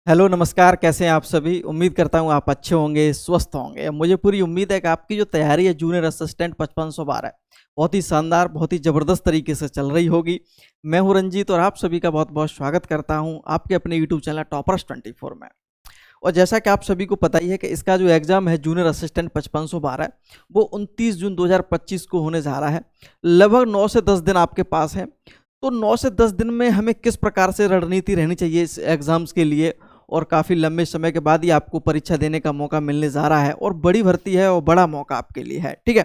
Hello नमस्कार, कैसे हैं आप सभी। उम्मीद करता हूँ आप अच्छे होंगे, स्वस्थ होंगे। मुझे पूरी उम्मीद है कि आपकी जो तैयारी है जूनियर असिस्टेंट 5512 बहुत ही शानदार, बहुत ही ज़बरदस्त तरीके से चल रही होगी। मैं हूँ रंजीत और आप सभी का बहुत बहुत स्वागत करता हूँ आपके अपने यूट्यूब चैनल टॉपर्स 24 में। और जैसा कि आप सभी को पता ही है कि इसका जो एग्ज़ाम है जूनियर असिस्टेंट 5512 वो 29 जून 2025 को होने जा रहा है। लगभग 9 से 10 दिन आपके पास है। तो 9 से 10 दिन में हमें किस प्रकार से रणनीति रहनी चाहिए इस एग्ज़ाम्स के लिए, और काफ़ी लंबे समय के बाद ही आपको परीक्षा देने का मौका मिलने जा रहा है और बड़ी भर्ती है और बड़ा मौका आपके लिए है, ठीक है।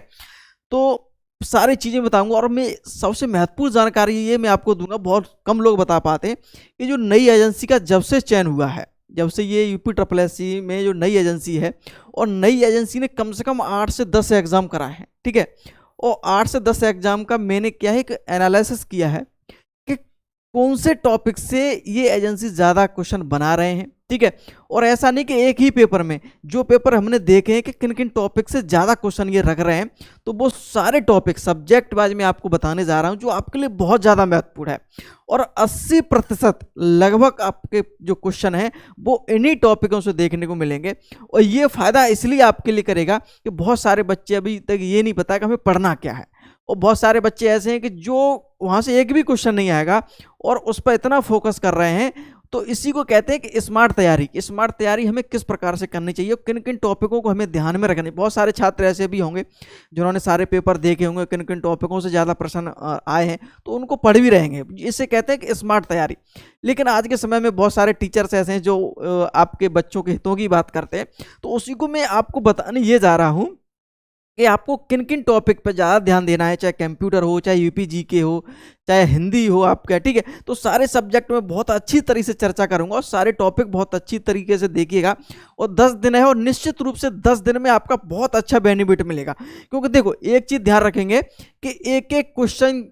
तो सारी चीज़ें बताऊंगा और मैं सबसे महत्वपूर्ण जानकारी ये मैं आपको दूंगा, बहुत कम लोग बता पाते हैं कि जो नई एजेंसी का जब से चयन हुआ है, जब से ये यूपी SSSC में जो नई एजेंसी है, और नई एजेंसी ने कम से कम 8 से 10 एग्ज़ाम कराए हैं, ठीक है। और 8 से 10 एग्ज़ाम का मैंने क्या है एक एनालिसिस किया है कि कौन से टॉपिक से ये एजेंसी ज़्यादा क्वेश्चन बना रहे हैं, ठीक है। और ऐसा नहीं कि एक ही पेपर में, जो पेपर हमने देखे हैं कि किन किन टॉपिक से ज़्यादा क्वेश्चन ये रख रहे हैं, तो वो सारे टॉपिक सब्जेक्ट वाइज मैं आपको बताने जा रहा हूं जो आपके लिए बहुत ज़्यादा महत्वपूर्ण है। और 80% लगभग आपके जो क्वेश्चन हैं वो इन्हीं टॉपिकों से देखने को मिलेंगे। और ये फ़ायदा इसलिए आपके लिए करेगा कि बहुत सारे बच्चे अभी तक ये नहीं पता कि हमें पढ़ना क्या है, और बहुत सारे बच्चे ऐसे हैं कि जो वहाँ से एक भी क्वेश्चन नहीं आएगा और उस पर इतना फोकस कर रहे हैं। तो इसी को कहते हैं कि स्मार्ट तैयारी। स्मार्ट तैयारी हमें किस प्रकार से करनी चाहिए, किन किन टॉपिकों को हमें ध्यान में रखना। बहुत सारे छात्र ऐसे भी होंगे जिन्होंने सारे पेपर देखे होंगे, किन किन टॉपिकों से ज़्यादा प्रश्न आए हैं तो उनको पढ़ भी रहेंगे। इसे कहते हैं कि स्मार्ट तैयारी। लेकिन आज के समय में बहुत सारे टीचर्स ऐसे हैं जो आपके बच्चों के हितों की बात करते हैं। तो उसी को मैं आपको बताने ये जा रहा हूँ कि आपको किन किन टॉपिक पर ज़्यादा ध्यान देना है, चाहे कंप्यूटर हो, चाहे यूपी जीके हो, चाहे हिंदी हो आपका, ठीक है। तो सारे सब्जेक्ट में बहुत अच्छी तरीके से चर्चा करूंगा और सारे टॉपिक बहुत अच्छी तरीके से देखिएगा। और 10 दिन है और निश्चित रूप से 10 दिन में आपका बहुत अच्छा बेनिफिट मिलेगा। क्योंकि देखो एक चीज़ ध्यान रखेंगे कि एक एक क्वेश्चन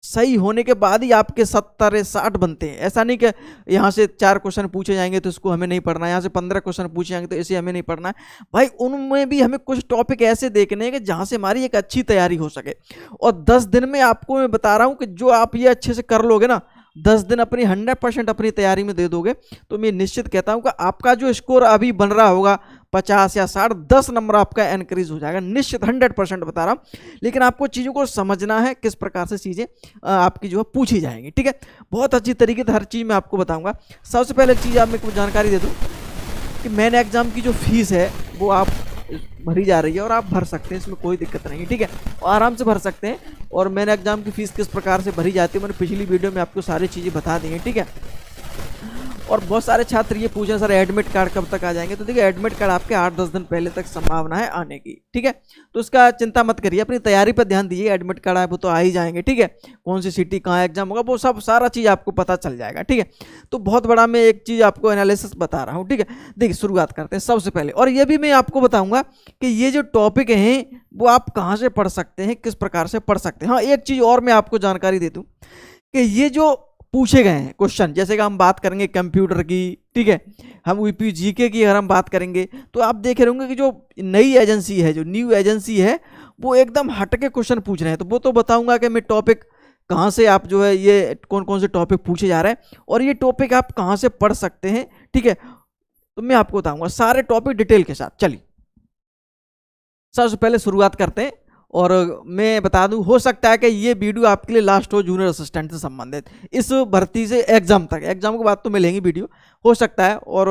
सही होने के बाद ही आपके 70 या 60 बनते हैं। ऐसा नहीं कि यहाँ से 4 क्वेश्चन पूछे जाएंगे तो इसको हमें नहीं पढ़ना है, यहाँ से 15 क्वेश्चन पूछे जाएंगे तो इसे हमें नहीं पढ़ना है। भाई उनमें भी हमें कुछ टॉपिक ऐसे देखने हैं कि जहाँ से हमारी एक अच्छी तैयारी हो सके। और 10 दिन में आपको मैं बता रहा हूँ कि जो आप ये अच्छे से कर लोगे ना, 10 दिन अपनी 100% अपनी तैयारी में दे दोगे, तो मैं निश्चित कहता हूँ कि आपका जो स्कोर अभी बन रहा होगा 50 या 60, 10 नंबर आपका इनक्रीज हो जाएगा, निश्चित 100% बता रहा हूँ। लेकिन आपको चीज़ों को समझना है, किस प्रकार से चीज़ें आपकी जो है पूछी जाएंगी, ठीक है। बहुत अच्छी तरीके से हर चीज़ मैं आपको बताऊंगा। सबसे पहले चीज़ आप मेरे को जानकारी दे दूँ कि मेन एग्जाम की जो फीस है वो आप भरी जा रही है और आप भर सकते हैं, इसमें कोई दिक्कत नहीं है, ठीक है। और आराम से भर सकते हैं। और मेन एग्जाम की फीस किस प्रकार से भरी जाती है मैंने पिछली वीडियो में आपको सारी चीज़ें बता दी हैं, ठीक है। और बहुत सारे छात्र ये पूछ रहे हैं सर एडमिट कार्ड कब तक आ जाएंगे। तो देखिए एडमिट कार्ड आपके 8-10 दिन पहले तक संभावना है आने की, ठीक है। तो इसका चिंता मत करिए, अपनी तैयारी पर ध्यान दीजिए। एडमिट कार्ड आए वो तो आ ही जाएंगे, ठीक है। कौन सी सिटी कहाँ एग्जाम होगा वो सब सारा चीज़ आपको पता चल जाएगा, ठीक है। तो बहुत बड़ा मैं एक चीज़ आपको एनालिसिस बता रहा हूँ, ठीक है। देखिए शुरुआत करते हैं सबसे पहले। और ये भी मैं आपको बताऊँगा कि ये जो टॉपिक हैं वो आप कहाँ से पढ़ सकते हैं, किस प्रकार से पढ़ सकते हैं। हाँ एक चीज़ और मैं आपको जानकारी दे दूँ कि ये जो पूछे गए हैं क्वेश्चन, जैसे कि हम बात करेंगे कंप्यूटर की, ठीक है, हम यूपी जीके की अगर हम बात करेंगे तो आप देख रहे होंगे कि जो नई एजेंसी है, जो न्यू एजेंसी है, वो एकदम हटके क्वेश्चन पूछ रहे हैं। तो वो तो बताऊंगा कि मैं टॉपिक कहाँ से आप जो है ये कौन कौन से टॉपिक पूछे जा रहे हैं और ये टॉपिक आप कहाँ से पढ़ सकते हैं, ठीक है। तो मैं आपको बताऊंगा सारे टॉपिक डिटेल के साथ। चलिए सबसे पहले शुरुआत करते हैं। और मैं बता दूं, हो सकता है कि ये वीडियो आपके लिए लास्ट हो जूनियर असिस्टेंट से संबंधित, इस भर्ती से एग्जाम तक। एग्जाम के बाद तो मिलेंगी वीडियो, हो सकता है, और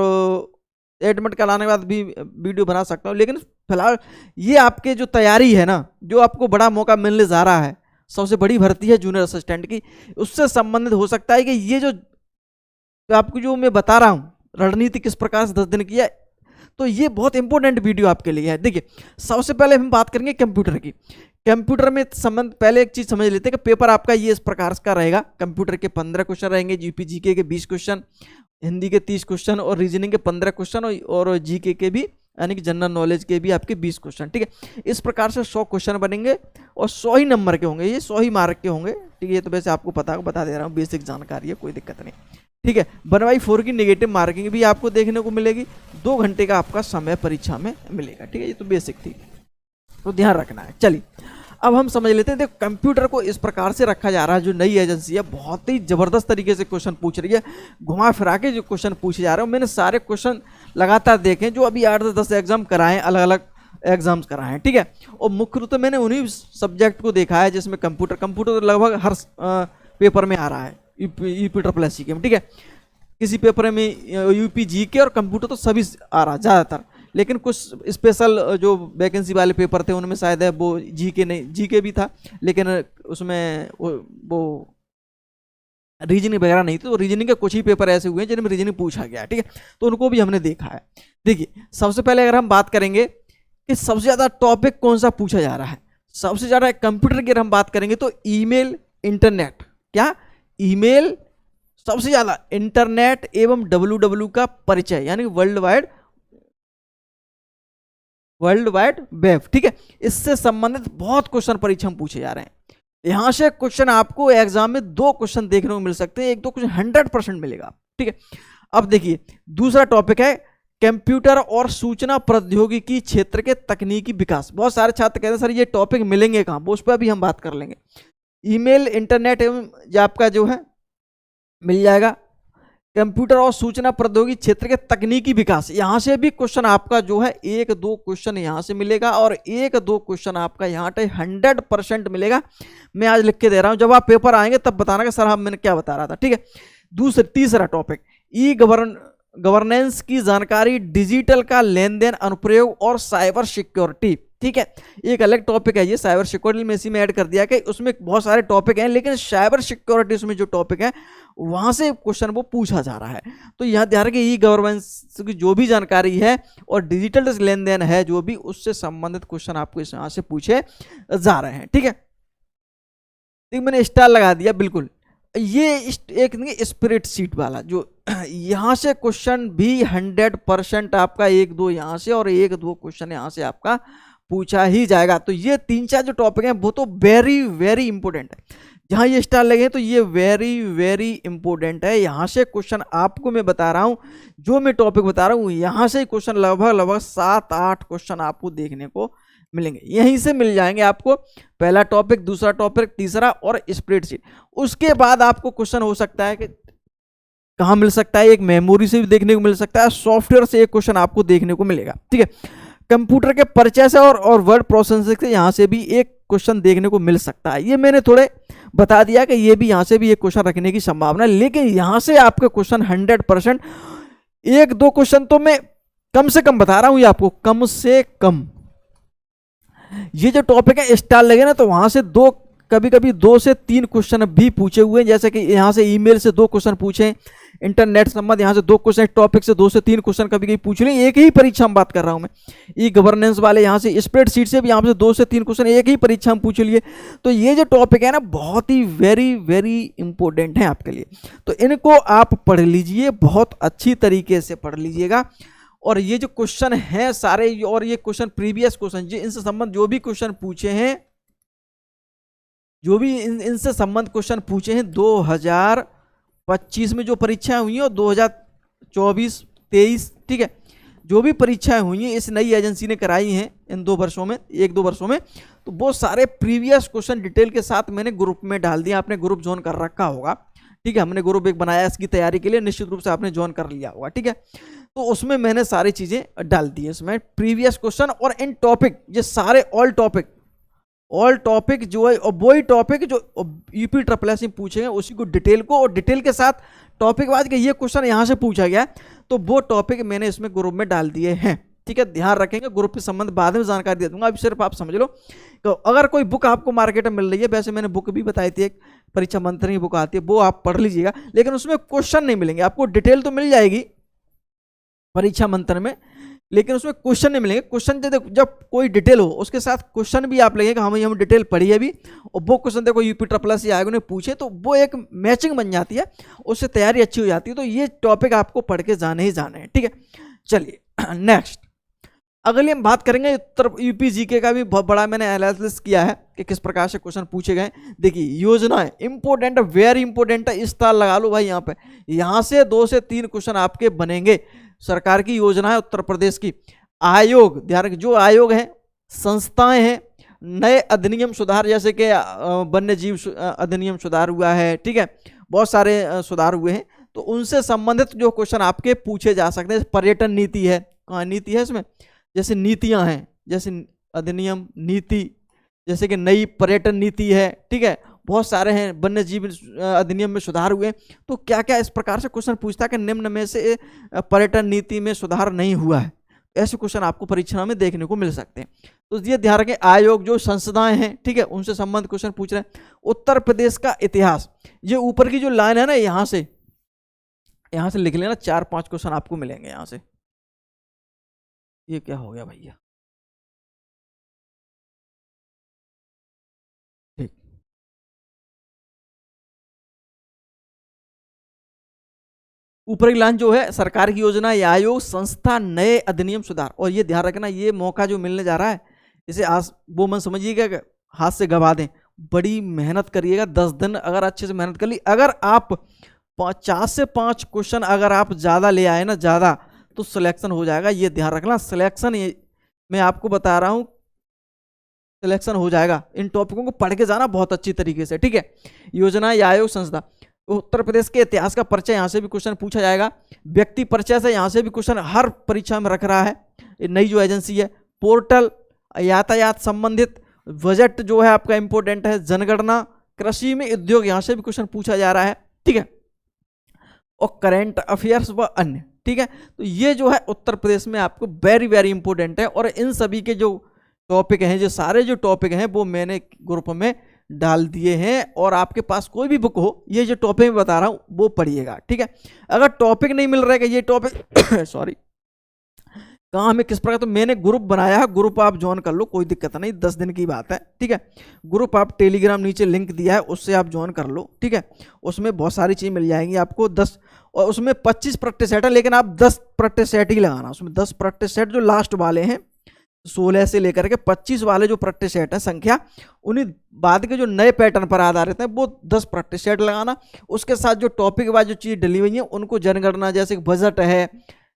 एडमिट कराने के बाद भी वीडियो बना सकता हूँ। लेकिन फिलहाल ये आपके जो तैयारी है ना, जो आपको बड़ा मौका मिलने जा रहा है, सबसे बड़ी भर्ती है जूनियर असिस्टेंट की, उससे संबंधित हो सकता है कि ये जो आपको जो मैं बता रहा हूँ रणनीति किस प्रकार से 10 दिन की है, तो ये बहुत इंपॉर्टेंट वीडियो आपके लिए है। देखिए सबसे पहले हम बात करेंगे कंप्यूटर की। कंप्यूटर में संबंध पहले एक चीज समझ लेते हैं कि पेपर आपका ये इस प्रकार का रहेगा। कंप्यूटर के 15 क्वेश्चन रहेंगे, यूपी जीके के 20 क्वेश्चन, हिंदी के 30 क्वेश्चन और रीजनिंग के 15 क्वेश्चन और जीके के भी, यानी कि जनरल नॉलेज के भी आपके 20 क्वेश्चन, ठीक है। इस प्रकार से 100 क्वेश्चन बनेंगे और 100 ही नंबर के होंगे, ये 100 ही मार्क के होंगे, ठीक है। ये तो वैसे आपको बता दे रहा हूँ, बेसिक जानकारी है, कोई दिक्कत नहीं, ठीक है। 1/4 की नेगेटिव मार्किंग भी आपको देखने को मिलेगी। 2 घंटे का आपका समय परीक्षा में मिलेगा, ठीक है। ये तो बेसिक थी, तो ध्यान रखना है। चलिए अब हम समझ लेते हैं, देखो कंप्यूटर को इस प्रकार से रखा जा रहा है, जो नई एजेंसी है बहुत ही जबरदस्त तरीके से क्वेश्चन पूछ रही है, घुमा फिरा के जो क्वेश्चन पूछे जा रहे हैं। मैंने सारे क्वेश्चन लगातार देखे जो अभी 8 से 10 एग्जाम कराए, अलग अलग एग्जाम्स कराए हैं, ठीक है। और मुख्य रूप से मैंने उन्हीं सब्जेक्ट को देखा है जिसमें कंप्यूटर लगभग हर पेपर में आ रहा है, यूपी के में, ठीक है। किसी पेपर में यूपी जीके और कंप्यूटर तो सभी आ रहा है ज़्यादातर, लेकिन कुछ स्पेशल जो वैकेंसी वाले पेपर थे उनमें शायद है वो जीके नहीं, जीके भी था लेकिन उसमें वो रीजनिंग वगैरह नहीं थी। तो रीजनिंग के कुछ ही पेपर ऐसे हुए हैं जिनमें रीजनिंग पूछा गया, ठीक है, तो उनको भी हमने देखा है। देखिए सबसे पहले अगर हम बात करेंगे कि सबसे ज़्यादा टॉपिक कौन सा पूछा जा रहा है, सबसे ज़्यादा कंप्यूटर की अगर हम बात करेंगे तो ईमेल, इंटरनेट, क्या ईमेल सबसे ज़्यादा, इंटरनेट एवं WWW का परिचय यानी वर्ल्ड वाइड वेब, ठीक है, इससे संबंधित बहुत क्वेश्चन परीक्षा में पूछे जा रहे हैं। यहां से क्वेश्चन आपको एग्जाम में 2 क्वेश्चन देखने को मिल सकते हैं, 1-2 क्वेश्चन 100% मिलेगा, ठीक है। अब देखिए दूसरा टॉपिक है कंप्यूटर और सूचना प्रौद्योगिकी क्षेत्र के तकनीकी विकास। बहुत सारे छात्र कहते हैं सर ये टॉपिक मिलेंगे कहाँ, उस पर भी हम बात कर लेंगे। ईमेल, इंटरनेट एवं आपका जो है मिल जाएगा, कंप्यूटर और सूचना प्रौद्योगिकी क्षेत्र के तकनीकी विकास, यहां से भी क्वेश्चन आपका जो है 1-2 क्वेश्चन यहां से मिलेगा और 1-2 क्वेश्चन आपका यहाँ पे 100% मिलेगा। मैं आज लिख के दे रहा हूं, जब आप पेपर आएंगे तब बताना कि सर मैंने क्या बता रहा था, ठीक है। तीसरा टॉपिक ई गवर्नेंस की जानकारी, डिजिटल का लेन देन, अनुप्रयोग और साइबर सिक्योरिटी, ठीक है, एक अलग टॉपिक है ये। साइबर सिक्योरिटी में इसी में ऐड कर दिया कि उसमें बहुत सारे टॉपिक हैं लेकिन साइबर सिक्योरिटी उसमें जो टॉपिक है वहां से क्वेश्चन वो पूछा जा रहा है। तो यहाँ ध्यान रखिए ई गवर्नेंस की जो भी जानकारी है और डिजिटल लेन देन है जो भी, उससे संबंधित क्वेश्चन आपको यहाँ से पूछे जा रहे हैं, ठीक है। मैंने स्टार लगा दिया, बिल्कुल ये एक स्प्रेड शीट वाला जो यहाँ से क्वेश्चन भी 100% आपका 1-2 यहाँ से और 1-2 क्वेश्चन यहाँ से आपका पूछा ही जाएगा। तो ये 3-4 जो टॉपिक हैं वो तो वेरी वेरी इंपॉर्टेंट है, जहाँ ये स्टार लगे तो ये वेरी वेरी इंपॉर्टेंट है। यहाँ से क्वेश्चन आपको मैं बता रहा हूँ, जो मैं टॉपिक बता रहा हूँ यहाँ से क्वेश्चन लगभग 7-8 क्वेश्चन आपको देखने को मिलेंगे, यहीं से मिल जाएंगे आपको। पहला टॉपिक, दूसरा टॉपिक, तीसरा और स्प्रेडशीट। उसके बाद आपको क्वेश्चन हो सकता है कि कहाँ मिल सकता है, एक मेमोरी से भी देखने को मिल सकता है, सॉफ्टवेयर से एक क्वेश्चन आपको देखने को मिलेगा, ठीक है। कंप्यूटर के परिचय से और वर्ड प्रोसेसिंग से यहाँ से भी एक क्वेश्चन देखने को मिल सकता है। ये मैंने थोड़े बता दिया कि ये भी यहाँ से भी एक क्वेश्चन रखने की संभावना है, लेकिन यहाँ से आपके क्वेश्चन 100%, 1-2 क्वेश्चन तो मैं कम से कम बता रहा हूँ ये आपको, कम से कम ये जो टॉपिक है स्टार लगे ना तो वहां से कभी कभी 2 से 3 क्वेश्चन भी पूछे हुए हैं, जैसे कि यहाँ से ईमेल से 2 क्वेश्चन पूछे, इंटरनेट संबंध यहाँ से 2 क्वेश्चन, टॉपिक से 2 से 3 क्वेश्चन कभी कभी पूछ लें। एक ही परीक्षा में बात कर रहा हूँ मैं, ई गवर्नेंस वाले यहाँ से स्प्रेडशीट से भी यहाँ से 2 से 3 क्वेश्चन एक ही परीक्षा में पूछ लिए। तो ये जो टॉपिक है ना बहुत ही वेरी वेरी इंपॉर्टेंट है आपके लिए, तो इनको आप पढ़ लीजिए, बहुत अच्छी तरीके से पढ़ लीजिएगा। और ये जो क्वेश्चन है सारे, और ये क्वेश्चन प्रीवियस क्वेश्चन इनसे संबंध जो भी क्वेश्चन पूछे हैं, जो भी इनसे संबंध क्वेश्चन पूछे हैं 2025 में जो परीक्षाएं हुई हैं और 2024-23, ठीक है, जो भी परीक्षाएं हुई हैं इस नई एजेंसी ने कराई हैं इन 2 वर्षों में, 1-2 वर्षों में, तो वो सारे प्रीवियस क्वेश्चन डिटेल के साथ मैंने ग्रुप में डाल दिया। आपने ग्रुप ज्वाइन कर रखा होगा, ठीक है, हमने ग्रुप एक बनाया इसकी तैयारी के लिए, निश्चित रूप से आपने ज्वाइन कर लिया होगा, ठीक है। तो उसमें मैंने सारी चीजें डाल दी है, इसमें प्रीवियस क्वेश्चन और इन टॉपिक, ये सारे ऑल टॉपिक जो है, और वही टॉपिक जो UPSS में पूछे गए उसी को डिटेल को, और डिटेल के साथ टॉपिक वाइज के ये क्वेश्चन यहाँ से पूछा गया, तो वो टॉपिक मैंने इसमें ग्रुप में डाल दिए हैं, ठीक है। ध्यान रखेंगे, ग्रुप के संबंध बाद में जानकारी दे दूंगा, अभी सिर्फ आप समझ लो। तो अगर कोई बुक आपको मार्केट में मिल रही है, वैसे मैंने बुक भी बताई थी, एक परीक्षा मंत्र की बुक आती है, वो आप पढ़ लीजिएगा, लेकिन उसमें क्वेश्चन नहीं मिलेंगे आपको। डिटेल तो मिल जाएगी परीक्षा मंत्र में, लेकिन उसमें क्वेश्चन नहीं मिलेंगे। क्वेश्चन जब कोई डिटेल हो उसके साथ क्वेश्चन भी आप लगेगा, हम डिटेल पढ़ी है अभी, और वो क्वेश्चन देखो UPSS आयोग ने पूछे, तो वो एक मैचिंग बन जाती है, उससे तैयारी अच्छी हो जाती है। तो ये टॉपिक आपको पढ़ के जाने ही जाने हैं, ठीक है। चलिए नेक्स्ट, अगली हम बात करेंगे उत्तर यूपी जीके का भी बहुत बड़ा मैंने एनालिसिस किया है कि किस प्रकार से क्वेश्चन पूछे गए। देखिए योजनाएं इंपॉर्टेंट है, वेरी इंपॉर्टेंट है, इस तार लगा लो भाई यहाँ पे, यहाँ से 2 से 3 क्वेश्चन आपके बनेंगे। सरकार की योजना है उत्तर प्रदेश की, आयोग, ध्यान रखिए, जो आयोग है, संस्थाएं हैं, नए अधिनियम सुधार, जैसे कि वन्य जीव अधिनियम सुधार हुआ है, ठीक है, बहुत सारे सुधार हुए हैं, तो उनसे संबंधित जो क्वेश्चन आपके पूछे जा सकते हैं। पर्यटन नीति है, कहाँ नीति है इसमें, जैसे नीतियां हैं, जैसे अधिनियम, नीति, जैसे कि नई पर्यटन नीति है, ठीक है, बहुत सारे हैं, वन्य जीव अधिनियम में सुधार हुए, तो क्या क्या इस प्रकार से क्वेश्चन पूछता है कि निम्न में से पर्यटन नीति में सुधार नहीं हुआ है। ऐसे क्वेश्चन आपको परीक्षा में देखने को मिल सकते हैं। तो ये ध्यान रखें, आयोग जो संस्थाएं हैं, ठीक है, उनसे संबंधित क्वेश्चन पूछ रहे हैं। उत्तर प्रदेश का इतिहास, ये ऊपर की जो लाइन है ना, यहाँ से लिख लेना, 4-5 क्वेश्चन आपको मिलेंगे यहाँ से। ये क्या हो गया भैया, ठीक, ऊपर की लाइन जो है, सरकार की योजना या आयोग, संस्था, नए अधिनियम सुधार। और ये ध्यान रखना, ये मौका जो मिलने जा रहा है, इसे आज वो मन समझिएगा कि हाथ से गवा दें, बड़ी मेहनत करिएगा। 10 दिन अगर अच्छे से मेहनत कर ली, अगर आप 4 से 5 क्वेश्चन अगर आप ज़्यादा ले आए ना, ज़्यादा, तो सिलेक्शन हो जाएगा। ये ध्यान रखना, सिलेक्शन मैं आपको बता रहा हूँ, सिलेक्शन हो जाएगा। इन टॉपिकों को पढ़ के जाना बहुत अच्छी तरीके से, ठीक है। योजना या आयोग, संस्था, उत्तर प्रदेश के इतिहास का परिचय, यहाँ से भी क्वेश्चन पूछा जाएगा। व्यक्ति परिचय से यहाँ से भी क्वेश्चन हर परीक्षा में रख रहा है, नई जो एजेंसी है। पोर्टल, यातायात संबंधित, बजट जो है आपका इंपॉर्टेंट है, जनगणना, कृषि में उद्योग, यहाँ से भी क्वेश्चन पूछा जा रहा है, ठीक है, और करंट अफेयर्स व अन्य, ठीक है। तो ये जो है उत्तर प्रदेश में आपको वेरी वेरी इंपॉर्टेंट है। और इन सभी के जो टॉपिक हैं, जो सारे जो टॉपिक हैं, वो मैंने ग्रुप में डाल दिए हैं। और आपके पास कोई भी बुक हो, ये जो टॉपिक मैं बता रहा हूँ वो पढ़िएगा, ठीक है। अगर टॉपिक नहीं मिल रहा है कि ये टॉपिक सॉरी कहाँ हमें किस प्रकार, तो मैंने ग्रुप बनाया है, ग्रुप आप ज्वाइन कर लो, कोई दिक्कत नहीं, 10 दिन की बात है, ठीक है। ग्रुप आप टेलीग्राम नीचे लिंक दिया है, उससे आप ज्वाइन कर लो, ठीक है। उसमें बहुत सारी चीज़ मिल जाएंगी आपको। 10 और उसमें 25 प्रैक्टिस सेट है, लेकिन आप 10 प्रैक्टिस सेट ही लगाना। उसमें 10 प्रैक्टिस सेट जो लास्ट वाले हैं, 16 से लेकर के 25 वाले जो प्रैक्टिस सेट है संख्या, उन्हीं बाद के जो नए पैटर्न पर आधारित है, वो 10 प्रैक्टिस सेट लगाना। उसके साथ जो टॉपिक वाइज जो चीज़ डली हुई है, उनको जनगणना, जैसे बजट है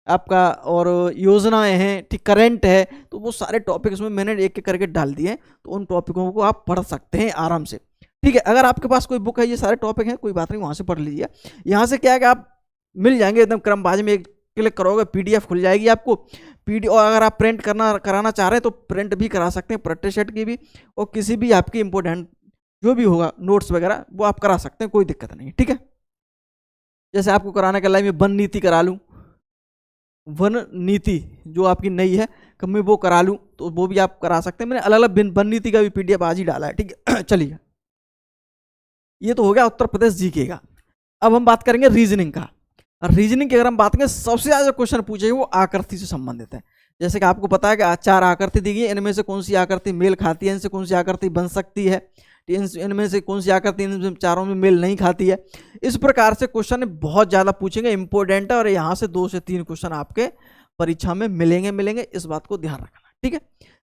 आपका, और योजनाएं हैं, ठीक, करंट है, तो वो सारे टॉपिक उसमें मैंने एक एक करके डाल दिए हैं। तो उन टॉपिकों को आप पढ़ सकते हैं आराम से, ठीक है। अगर आपके पास कोई बुक है, ये सारे टॉपिक हैं, कोई बात नहीं, वहाँ से पढ़ लीजिए। यहाँ से क्या है कि आप मिल जाएंगे एकदम क्रमबाज में, एक क्लिक करोगे PDF खुल जाएगी आपको PDF। और अगर आप प्रिंट कराना चाह रहे हैं तो प्रिंट भी करा सकते हैं, प्रैक्टिस सेट की भी, और किसी भी आपकी इंपॉर्टेंट जो भी होगा नोट्स वगैरह वो आप करा सकते हैं, कोई दिक्कत नहीं, ठीक है। जैसे आपको कराने के लिए मैं वन नीति करा लूँ, वन नीति जो आपकी नई है, कब मैं वो करा लूँ, तो वो भी आप करा सकते हैं। मैंने अलग अलग वन नीति का भी PDF आज ही डाला है, ठीक है। चलिए, ये तो हो गया उत्तर प्रदेश जीके का। अब हम बात करेंगे रीजनिंग का। रीजनिंग की अगर हम बात करें, सबसे ज्यादा क्वेश्चन पूछे वो आकृति से संबंधित है। जैसे कि आपको पता है कि 4 आकृति दी गई, इनमें से कौन सी आकृति मेल खाती है, इनसे कौन सी आकृति बन सकती है, इनमें से कौन सी आकृति इन चारों में मेल नहीं खाती है। इस प्रकार से क्वेश्चन बहुत ज़्यादा पूछेंगे, इंपॉर्टेंट है, और यहाँ से 2 से 3 क्वेश्चन आपके परीक्षा में मिलेंगे, इस बात को ध्यान रखना, ठीक है।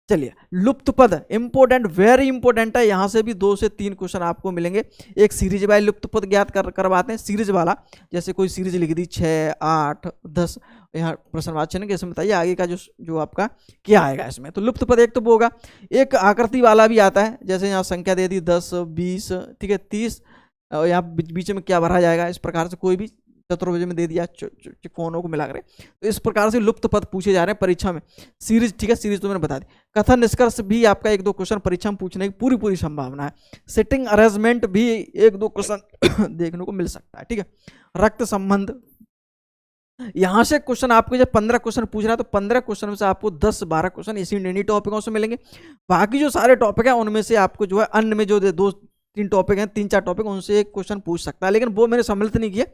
चलिए, लुप्त पद इंपॉर्टेंट, वेरी इंपॉर्टेंट है, यहाँ से भी 2 से 3 क्वेश्चन आपको मिलेंगे। एक सीरीज वाइज लुप्त पद ज्ञात करवाते हैं, सीरीज वाला, जैसे कोई सीरीज लिख दी 6, 8, 10, यहाँ प्रश्नवाची चिन्ह के, इसमें बताइए आगे का जो आपका क्या आएगा इसमें। तो लुप्त पद एक तो वो होगा। एक आकृति वाला भी आता है, जैसे यहाँ संख्या दे दी 10, 20, ठीक है, 30, और यहाँ बीच में क्या भरा जाएगा, इस प्रकार से कोई भी चतुर्भुज में दे दिया, कोनों को मिलाकर, तो इस प्रकार से लुप्त पद पूछे जा रहे हैं परीक्षा में। सीरीज, ठीक है, सीरीज तो मैंने बता दी। कथन निष्कर्ष भी आपका 1-2 क्वेश्चन परीक्षा में पूछने की पूरी संभावना है। सिटिंग अरेंजमेंट भी 1-2 क्वेश्चन देखने को मिल सकता है, ठीक है। रक्त संबंध, यहाँ से क्वेश्चन आपको जब 15 क्वेश्चन पूछ रहा है, तो 15 क्वेश्चन में से आपको 10-12 क्वेश्चन इन्हीं टॉपिकों से मिलेंगे। बाकी जो सारे टॉपिक हैं उनमें से आपको जो है अन्य में जो 2-3 टॉपिक हैं, 3-4 टॉपिक, उनसे एक क्वेश्चन पूछ सकता है। लेकिन वो मैंने सम्मिलित नहीं किया,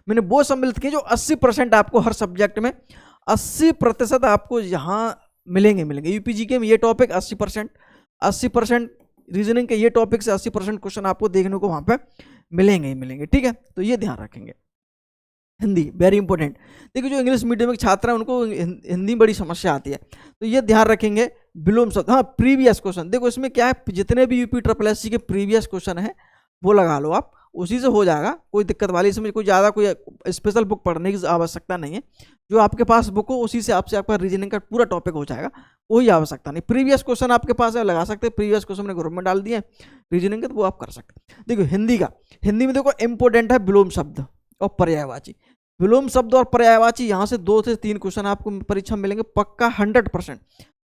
मैंने वो सम्मिलित किए जो 80% आपको हर सब्जेक्ट में 80% आपको यहाँ मिलेंगे। यूपीजीके में ये टॉपिक 80%, रीजनिंग के ये टॉपिक से 80% क्वेश्चन आपको देखने को वहाँ पे मिलेंगे, ठीक है। तो ये ध्यान रखेंगे। हिंदी वेरी इंपॉर्टेंट, देखिए जो इंग्लिश मीडियम के छात्र हैं उनको हिंदी बड़ी समस्या आती है, तो ये ध्यान रखेंगे। विलोम शब्द, हाँ, प्रीवियस क्वेश्चन, देखो इसमें क्या है, जितने भी यूपी SSSC के प्रीवियस क्वेश्चन है वो लगा लो आप, उसी से हो जाएगा, कोई दिक्कत वाली इसमें कोई ज़्यादा कोई स्पेशल बुक पढ़ने की आवश्यकता नहीं है। जो आपके पास बुक हो उसी से आपसे आपका रीजनिंग का पूरा टॉपिक हो जाएगा, कोई आवश्यकता नहीं। प्रीवियस क्वेश्चन आपके पास है, लगा सकते हैं, प्रीवियस क्वेश्चन मैंने ग्रुप में डाल दिए रीजनिंग के, तो वो आप कर सकते हैं। देखो हिंदी का, हिंदी में देखो इंपॉर्टेंट है विलोम शब्द और पर्यायवाची। विलोम शब्द और पर्यायवाची यहाँ से 2 से 3 क्वेश्चन आपको परीक्षा में मिलेंगे पक्का 100%।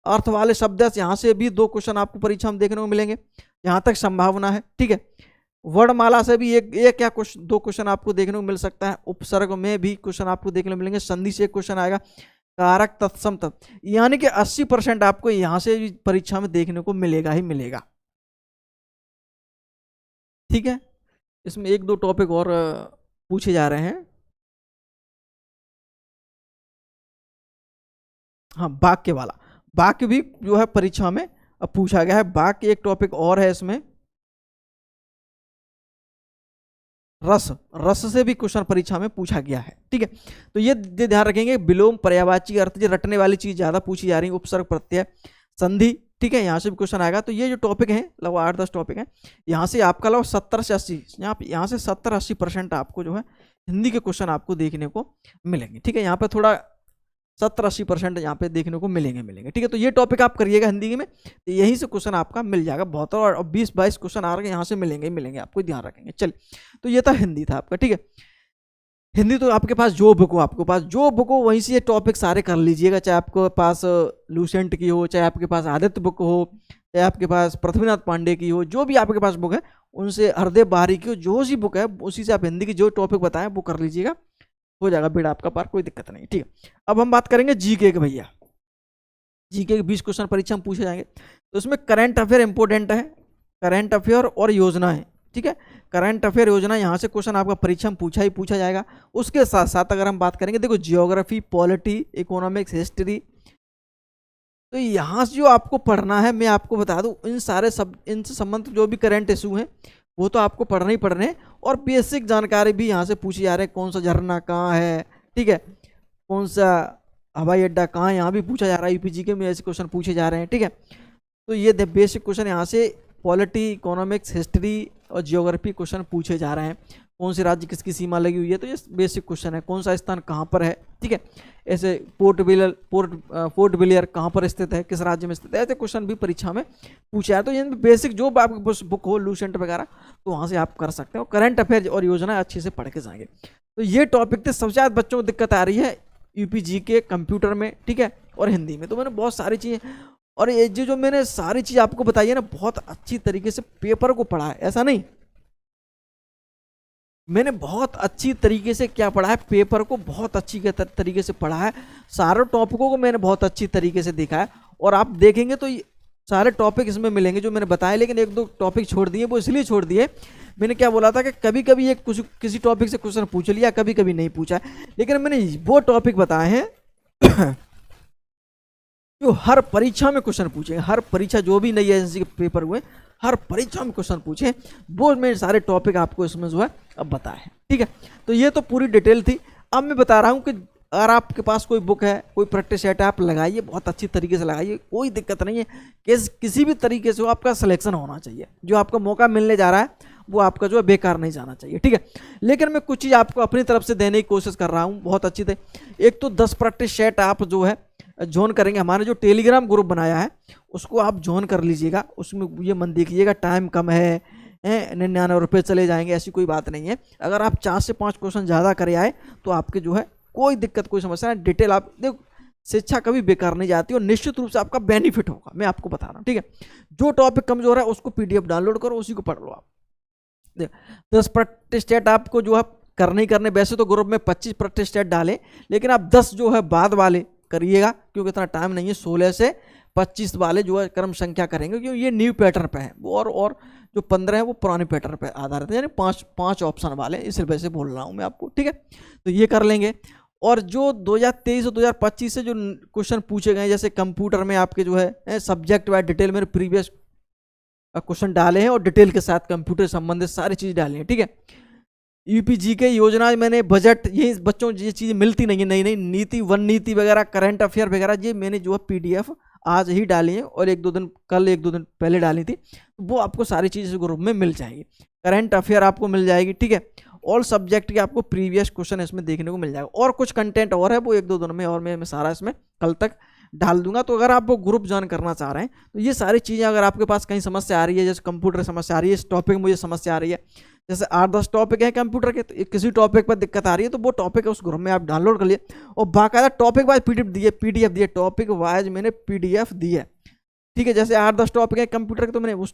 अर्थ वाले शब्द यहाँ से भी 2 क्वेश्चन आपको परीक्षा में देखने को मिलेंगे, यहाँ तक संभावना है, ठीक है। वर्णमाला से भी एक या कुछ 2 क्वेश्चन आपको देखने को मिल सकता है। उपसर्ग में भी क्वेश्चन आपको देखने को मिलेंगे, संधि से एक क्वेश्चन आएगा, कारक तत्सम तत्, यानी कि 80% आपको यहाँ से भी परीक्षा में देखने को मिलेगा ही मिलेगा, ठीक है। इसमें 1-2 टॉपिक और पूछे जा रहे हैं। हाँ, वाक्य वाला, वाक्य भी जो है परीक्षा में पूछा गया है। वाक्य एक टॉपिक और है इसमें। रस, रस से भी क्वेश्चन परीक्षा में पूछा गया है, ठीक है। तो ये ध्यान रखेंगे, विलोम, पर्यायवाची, अर्थ, जो रटने वाली चीज ज्यादा पूछी जा रही है, उपसर्ग, प्रत्यय, संधि, ठीक है, यहाँ से भी क्वेश्चन आएगा। तो ये जो टॉपिक है लगभग 8-10 टॉपिक है, यहाँ से आपका लगभग 70 से 80, यहाँ से 70-80% आपको जो है हिंदी के क्वेश्चन आपको देखने को मिलेंगे, ठीक है। यहाँ पे थोड़ा 70-80% यहाँ पे देखने को मिलेंगे, ठीक है। तो ये टॉपिक आप करिएगा हिंदी में, तो यहीं से क्वेश्चन आपका मिल जाएगा बहुत, और 20-22 क्वेश्चन आ रहे हैं यहाँ से मिलेंगे, आपको ध्यान रखेंगे। चलिए, तो ये था हिंदी था आपका, ठीक है। हिंदी तो आपके पास जो बुक हो, आपके पास जो बुक हो वहीं से ये टॉपिक सारे कर लीजिएगा, चाहे आपके पास लूसेंट की हो, चाहे आपके पास आदित्य बुक हो, चाहे आपके पास पृथ्वीनाथ पांडे की हो, जो भी आपके पास बुक है उनसे, हरदेव बाहरी की हो, जो सी बुक है उसी से आप हिंदी की जो टॉपिक बताएं वो कर लीजिएगा, हो जाएगा बेड़ा आपका पार, कोई दिक्कत नहीं, ठीक है। अब हम बात करेंगे जीके के भैया। जीके के 20 क्वेश्चन परीक्षा में पूछे जाएंगे, तो इसमें करंट अफेयर इंपॉर्टेंट है, करंट अफेयर और योजना है, ठीक है। करंट अफेयर योजना, यहाँ से क्वेश्चन आपका परीक्षा में पूछा जाएगा। उसके साथ साथ अगर हम बात करेंगे, देखो जियोग्राफी, पॉलिटी, इकोनॉमिक्स, हिस्ट्री, तो यहाँ से जो आपको पढ़ना है, मैं आपको बता दूं, इन सारे सब इनसे संबंधित जो भी करंट इशू हैं वो तो आपको पढ़ना ही पढ़ने हैं, और बेसिक जानकारी भी यहाँ से पूछी जा रही है। कौन सा झरना कहाँ है, ठीक है, कौन सा हवाई अड्डा कहाँ है, यहाँ भी पूछा जा रहा है। यूपीजीके में ऐसे क्वेश्चन पूछे जा रहे हैं, ठीक है। तो ये बेसिक क्वेश्चन यहाँ से पॉलिटी, इकोनॉमिक्स, हिस्ट्री और जियोग्राफी क्वेश्चन पूछे जा रहे हैं। कौन से राज्य किसकी सीमा लगी हुई है, तो ये बेसिक क्वेश्चन है। कौन सा स्थान कहाँ पर है, ठीक है। ऐसे पोर्ट ब्लेयर कहाँ पर स्थित है, किस राज्य में स्थित है, ऐसे क्वेश्चन भी परीक्षा में पूछा है। तो ये बेसिक जो आपके बुक हो, लूसेंट वगैरह, तो वहाँ से आप कर सकते हो। करंट अफेयर और योजना अच्छे से पढ़ के जाएंगे। तो ये टॉपिक थे, सबसे ज़्यादा बच्चों को दिक्कत आ रही है यूपीजीके, कंप्यूटर में, ठीक है, और हिंदी में। तो मैंने बहुत सारी चीज़ें, और ये जो मैंने सारी चीज़ आपको बताई है ना, बहुत अच्छी तरीके से पेपर को पढ़ा है, ऐसा नहीं, मैंने बहुत अच्छी तरीके से क्या पढ़ा है, पेपर को बहुत अच्छी तरीके से पढ़ा है। सारे टॉपिकों को मैंने बहुत अच्छी तरीके से देखा है, और आप देखेंगे तो सारे टॉपिक इसमें मिलेंगे जो मैंने बताया। लेकिन 1-2 टॉपिक छोड़ दिए, वो इसलिए छोड़ दिए, मैंने क्या बोला था कि कभी कभी एक किसी टॉपिक से क्वेश्चन पूछ लिया, कभी कभी नहीं पूछा, लेकिन मैंने वो टॉपिक बताए हैं जो हर परीक्षा में क्वेश्चन पूछे, हर परीक्षा जो भी नई एजेंसी के पेपर हुए, हर परीक्षा में क्वेश्चन पूछे, वो मैं सारे टॉपिक आपको इसमें जो है अब बताए, ठीक है। तो ये तो पूरी डिटेल थी। अब मैं बता रहा हूँ कि अगर आपके पास कोई बुक है, कोई प्रैक्टिस सेट है, आप लगाइए, बहुत अच्छी तरीके से लगाइए, कोई दिक्कत नहीं है। किसी भी तरीके से वो आपका सिलेक्शन होना चाहिए, जो आपको मौका मिलने जा रहा है वो आपका जो है बेकार नहीं जाना चाहिए, ठीक है। लेकिन मैं कुछ चीज़ आपको अपनी तरफ से देने की कोशिश कर रहा हूँ, बहुत अच्छी थे। एक तो 10 प्रैक्टिस सेट आप जो है ज्वाइन करेंगे, हमारे जो टेलीग्राम ग्रुप बनाया है उसको आप ज्वाइन कर लीजिएगा। उसमें ये मन देखिएगा, टाइम कम है, 99 रुपये चले जाएंगे, ऐसी कोई बात नहीं है। अगर आप 4 से 5 क्वेश्चन ज़्यादा करे आए तो आपके जो है कोई दिक्कत, कोई समस्या नहीं। डिटेल आप देखो, शिक्षा कभी बेकार नहीं जाती, और निश्चित रूप से आपका बेनिफिट होगा, मैं आपको बता रहा हूँ, ठीक है। जो टॉपिक कमजोर है उसको PDF डाउनलोड करो, उसी को पढ़ लो आप। देखो 10 प्रैक्टिस सेट आपको जो है करने ही करने, वैसे तो ग्रुप में 25 प्रैक्टिस सेट डालें, लेकिन आप 10 जो है बाद वाले करिएगा, क्योंकि इतना टाइम नहीं है। 16 से 25 वाले जो है क्रम संख्या करेंगे, क्योंकि ये न्यू पैटर्न पे है, और जो 15 है वो पुराने पैटर्न पे आधारित है, यानी 5 ऑप्शन वाले, इस वजह से बोल रहा हूँ मैं आपको, ठीक है। तो ये कर लेंगे। और जो 2023 और 2025 से जो क्वेश्चन पूछे गए, जैसे कंप्यूटर में आपके जो है सब्जेक्ट वाइज डिटेल में प्रीवियस क्वेश्चन डाले हैं, और डिटेल के साथ कंप्यूटर संबंधित सारी चीज़ डाली है, ठीक है। यूपीजीके योजना, मैंने बजट, ये बच्चों ये चीज़ें मिलती नहीं है, नई नीति, वन नीति वगैरह, करंट अफेयर वगैरह, ये मैंने जो है PDF आज ही डाली हैं और एक दो दिन कल एक दो दिन पहले डाली थी, वो आपको सारी चीज़ें ग्रुप में मिल जाएगी। करंट अफेयर आपको मिल जाएगी, ठीक है। ऑल सब्जेक्ट के आपको प्रीवियस क्वेश्चन इसमें देखने को मिल जाएगा, और कुछ कंटेंट और है वो एक दो दिन में, और मैं सारा इसमें कल तक डाल दूंगा। तो अगर आप वो ग्रुप ज्वाइन करना चाह रहे हैं तो ये सारी चीज़ें, अगर आपके पास कहीं समस्या आ रही है, जैसे कंप्यूटर समस्या आ रही है, इस टॉपिक में मुझे समस्या आ रही है, जैसे 8-10 टॉपिक है कंप्यूटर के, तो किसी टॉपिक पर दिक्कत आ रही है तो वो टॉपिक उस ग्रुप में आप डाउनलोड कर लिए, और बाकायदा टॉपिक वाइज पीडीएफ दिए, टॉपिक वाइज मैंने पीडीएफ दी है, ठीक है। जैसे 8-10 टॉपिक है कंप्यूटर के तो मैंने उस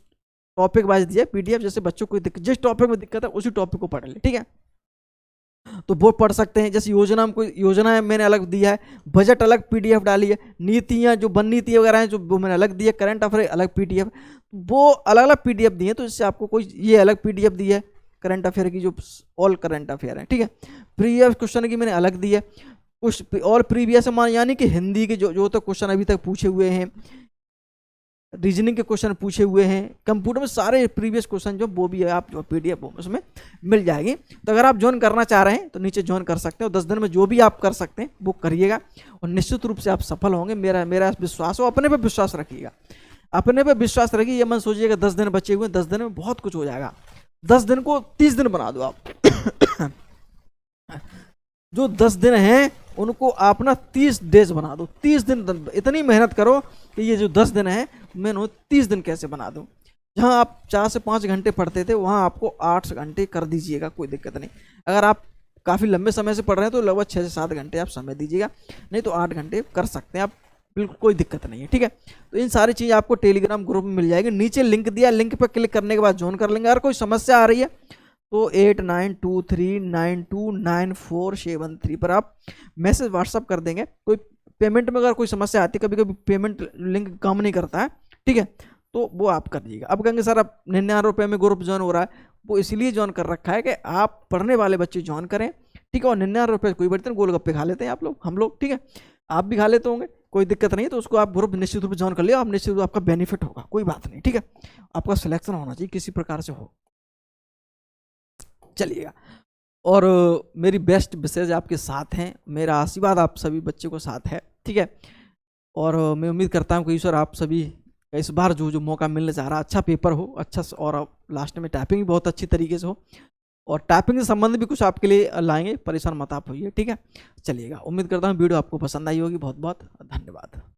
टॉपिक वाइज दिया पीडीएफ, जैसे बच्चों को जिस टॉपिक में दिक्कत है उसी टॉपिक को पढ़ ले, ठीक है। तो वो पढ़ सकते हैं। जैसे योजना में कोई योजना मैंने अलग दिया है, बजट अलग पीडीएफ डाली है, नीतियाँ जो वन नीति वगैरह हैं जो वो मैंने अलग दी है, करंट अफेयर अलग पीडीएफ, वो अलग अलग पीडीएफ दिए हैं। तो इससे आपको कोई ये अलग पीडीएफ दी है करंट अफेयर की, जो ऑल करंट अफेयर है, ठीक है। प्रीवियस क्वेश्चन की मैंने अलग दी है, कुछ और प्रीवियस मान यानी कि हिंदी के जो तो क्वेश्चन अभी तक पूछे हुए हैं, रीजनिंग के क्वेश्चन पूछे हुए हैं, कंप्यूटर में सारे प्रीवियस क्वेश्चन जो वो भी है आप जो पीडीएफ उसमें मिल जाएगी। तो अगर आप ज्वाइन करना चाह रहे हैं तो नीचे ज्वाइन कर सकते हो, 10 दिन में जो भी आप कर सकते हैं वो करिएगा और निश्चित रूप से आप सफल होंगे, मेरा विश्वास हो। अपने पे विश्वास रखिएगा, अपने पे विश्वास रखिए, ये मत सोचिएगा 10 दिन बचे हुए, 10 दिन में बहुत कुछ हो जाएगा। 10 दिन को 30 दिन बना दो आप जो 10 दिन हैं उनको आप ना 30 डेज बना दो, 30 दिन इतनी मेहनत करो कि ये जो 10 दिन है मैं 30 दिन कैसे बना दूं। जहां आप 4 से 5 घंटे पढ़ते थे वहां आपको 8 घंटे कर दीजिएगा, कोई दिक्कत नहीं। अगर आप काफ़ी लंबे समय से पढ़ रहे हैं तो लगभग 6 से 7 घंटे आप समय दीजिएगा, नहीं तो 8 घंटे कर सकते हैं आप, बिल्कुल कोई दिक्कत नहीं है, ठीक है। तो इन सारी चीज़ आपको टेलीग्राम ग्रुप में मिल जाएगी, नीचे लिंक दिया, लिंक पर क्लिक करने के बाद ज्वाइन कर लेंगे। अगर कोई समस्या आ रही है तो 8923929473 पर आप मैसेज व्हाट्सअप कर देंगे। कोई पेमेंट में अगर कोई समस्या आती है, कभी कभी पेमेंट लिंक काम नहीं करता है, ठीक है, तो वो आप कर दीजिएगा। अब कहेंगे सर अब 99 रुपये में ग्रुप ज्वाइन हो रहा है, वो इसलिए ज्वाइन कर रखा है कि आप पढ़ने वाले बच्चे ज्वाइन करें, ठीक है। और 99 रुपये कोई बर्तन गोलगप्पे खा लेते हैं आप लोग, हम लोग, ठीक है, आप भी खा लेते होंगे, कोई दिक्कत नहीं है। तो उसको आप ग्रुप निश्चित रूप से ज्वाइन कर लिया, आप निश्चित रूप आपका बेनिफिट होगा, कोई बात नहीं, ठीक है। आपका सिलेक्शन होना चाहिए किसी प्रकार से हो, चलिएगा। और मेरी बेस्ट विशेष आपके साथ हैं, मेरा आशीर्वाद आप सभी बच्चों को साथ है, ठीक है। और मैं उम्मीद करता हूँ कि ईश्वर आप सभी इस बार जो मौका मिलने जा रहा है, अच्छा पेपर हो, अच्छा, और लास्ट में टाइपिंग भी बहुत अच्छी तरीके से हो, और टाइपिंग से संबंध भी कुछ आपके लिए लाएंगे, परेशान मत आप होइए, ठीक है। चलिएगा, उम्मीद करता हूँ वीडियो आपको पसंद आई होगी। बहुत बहुत धन्यवाद।